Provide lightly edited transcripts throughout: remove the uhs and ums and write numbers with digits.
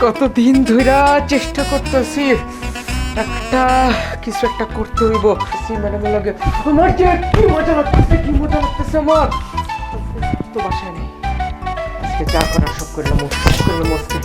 কতদিন ধরে চেষ্টা করতেছি কিছু একটা করতে হইব। ম্যাডামের লাগে আমার যে কি মজা লাগতেছে আমার তো বাসায় নেই। আজকে যা করার সব করলাম আজকে।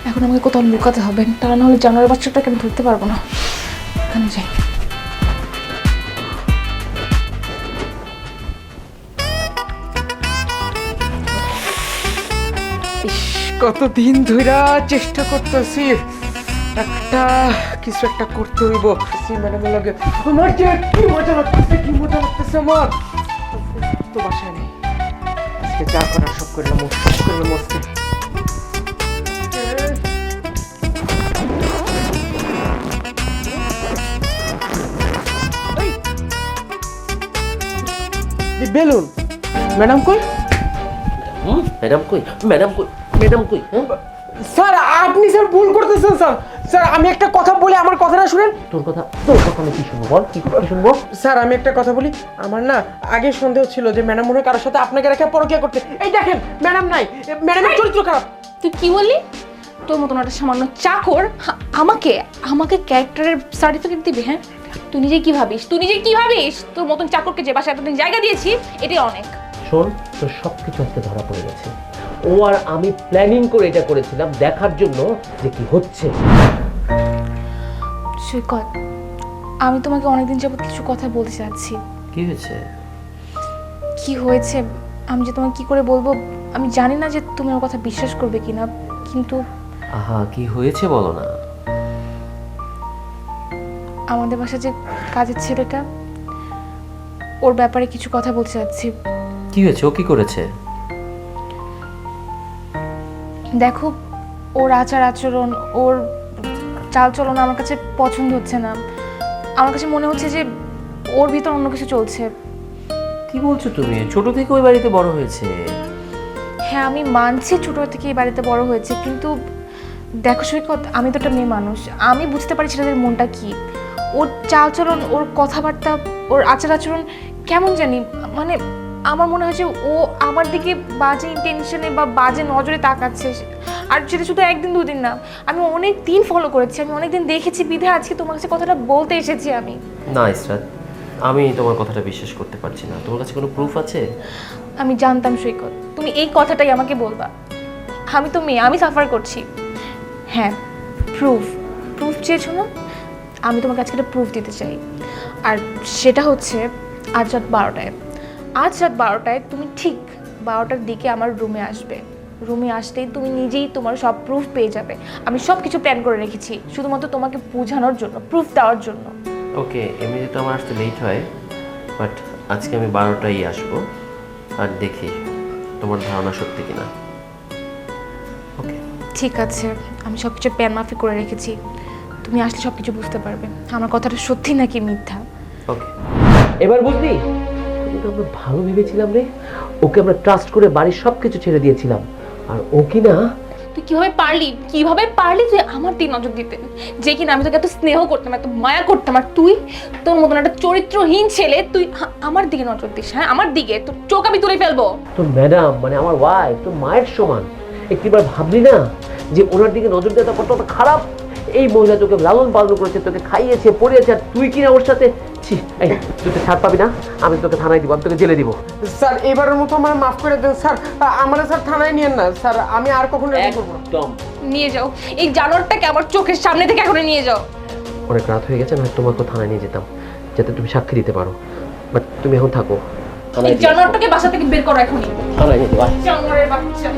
এখন আমাকে কোথাও লুকাতে হবে, তা নাহলে জানোয়ারের বাচ্চাটাকে আমি ধরতে পারবো না। এখানে যাই। কতদিন ধরে চেষ্টা করতেছি কিছু একটা করতে হইব। ম্যাডামের লাগে আমার যে কি মজা লাগতেছে আমার তো বাসায় নেই। আজকে যা করার সব করলাম আজকে। বেলুন ম্যাডাম কই? ম্যাডাম কই? স্যার আপনি স্যার ভুল করতেছেন স্যার। স্যার আমি একটা কথা বলি, আমার কথাটা শুনেন। তোর কথা আমি কি শুনবো? বল কি শুনবো? স্যার আমি একটা কথা বলি, আমার না আগে সন্দেহ ছিল যে ম্যাডাম মনে হয় কারোর সাথে আপনাকে রেখে পরকীয়া করতে। এই দেখেন ম্যাডাম নাই, ম্যাডামের চরিত্র খারাপ। তুই কি বললি? তোর মতন একটা সামান্য চাকর আমাকে ক্যারেক্টারের সার্টিফিকেট দিবি? হ্যাঁ, তুই নিজে কি ভাবিস? তোর মতন চাকরকে যে বাসায় এতদিন জায়গা দিয়েছি এটাই অনেক। শোন, তোর সবকিছু আজকে ধরা পড়ে গেছে। ও আর আমি প্ল্যানিং করে এটা করেছিলাম দেখার জন্য যে কি হচ্ছে। সৈকত, আমি তোমাকে অনেকদিন যাবত কিছু কথা বলতে চাচ্ছি। কি হয়েছে? কি হয়েছে আমি যে তোমাকে কি করে বলবো, আমি জানি না যে তুমি ওর কথা বিশ্বাস করবে কিনা, কিন্তু আহা, কি হয়েছে বলো না। আমাদের বাসায় যে কাজের ছেলেটা, ওর ব্যাপারে কিছু কথা বলতে চাচ্ছি। কি হয়েছে? ও কি করেছে? দেখো, ওর আচার আচরণ, ওর চালচলন আমার কাছে পছন্দ হচ্ছে না। আমার কাছে মনে হচ্ছে যে ওর ভিতর অন্য কিছু চলছে। কি বলছো তুমি? ছোট থেকে ওই বাড়িতে বড় হয়েছে। হ্যাঁ, আমি মানছি ছোট থেকে এই বাড়িতে বড় হয়েছে, কিন্তু দেখো সৈকত, আমি তো একটা মেয়ে মানুষ, আমি বুঝতে পারি ছেলেদের মনটা কি। ওর চালচলন, ওর কথাবার্তা, ওর আচার আচরণ কেমন জানি, মানে আমার মনে হয় যে ও আমার দিকে বাজে ইন্টেনশনে বা বাজে নজরে তাকাচ্ছে। আর সেটা শুধু একদিন দুদিন না, আমি অনেক দিন ফলো করেছি, আমি অনেক দিন দেখেছি, বিধায় আজকে তোমার কাছে কথাটা বলতে এসেছি আমি। না ইসরাত, আমি তোমার কথাটা বিশ্বাস করতে পারছি না। তোমার কাছে কোনো প্রুফ আছে? আমি জানতাম সৈকত তুমি এই কথাটাই আমাকে বলবা। আমি তো মেয়ে, আমি সাফার করছি। হ্যাঁ, প্রুফ চেয়েছো না? আমি তোমাকে আজকে একটা প্রুফ দিতে চাই। আর সেটা হচ্ছে আজ রাত 12টায় তুমি ঠিক 12টার দিকে আমার রুমে আসবে। রুমে আসলেই তুমি নিজেই তোমার সব প্রুফ পেয়ে যাবে। আমি সব কিছু প্ল্যান করে রেখেছি শুধুমাত্র তোমাকে বোঝানোর জন্য, প্রুফ দেওয়ার জন্য। ওকে, এমনিতে তো আমার আসতে লেট হয়, বাট আজকে আমি 12টায় আসবো, আর দেখি তোমার ধারণা সত্যি কিনা। ওকে ঠিক আছে, আমি সব কিছু প্ল্যান মাফিক করে রেখেছি। তুমি আসলে সব কিছু বুঝতে পারবে আমার কথাটা সত্যি নাকি মিথ্যা। ওকে, এবার বুঝলি? তুমি তো আমরা ভালো ভেবেছিলাম রে। ওকে আমরা ট্রাস্ট করে বাড়ির সব কিছু ছেড়ে দিয়েছিলাম, আর ও কিনা তুই কিভাবে পারলি তুই আমার দিকে নজর দিতে, যে কিনা আমি তোকে এত স্নেহ করতাম, এত মায়া করতাম, আর তুই তোর মতন একটা চরিত্রহীন ছেলে তুই আমার দিকে নজর দিস। হ্যাঁ, আমার দিকে তোর চোখ আমি তুলে ফেলবো। তোর ম্যাডাম মানে আমার ওয়াইফ, তোর মায়ের সমান। একটিবার ভাবলি না যে ওনার দিকে নজর দেওয়াটা কতটা খারাপ? এই মহিলা তোকে লালন পালন করেছে, তোকে খাইয়েছে পড়িয়েছে, আর তুই কিনা ওর সাথে। এই তুই তো ছাড় পাবি না, আমি তোকে থানায় দিব, আমি তোকে জেলে দিব। স্যার এবারের মতো আমার মাফ করে দেন স্যার, আমার স্যার থানায় নিয়েন না স্যার, আমি আর কখনো এরকম করব না। একদম নিয়ে যাও এই জানোয়ারটাকে আমার চোখের সামনে থেকে এখন নিয়ে যাও। অনেক রাত হয়ে গেছে, না তোমাকে থানায় নিয়ে যেতাম যাতে তুমি সাক্ষী দিতে পারো, বাট তুমি এখন থাকো। এই জানোয়ারটাকে বাসা থেকে বের করো এখনই। থানায় নিয়ে যাও। জানোয়ারের বাচ্চা।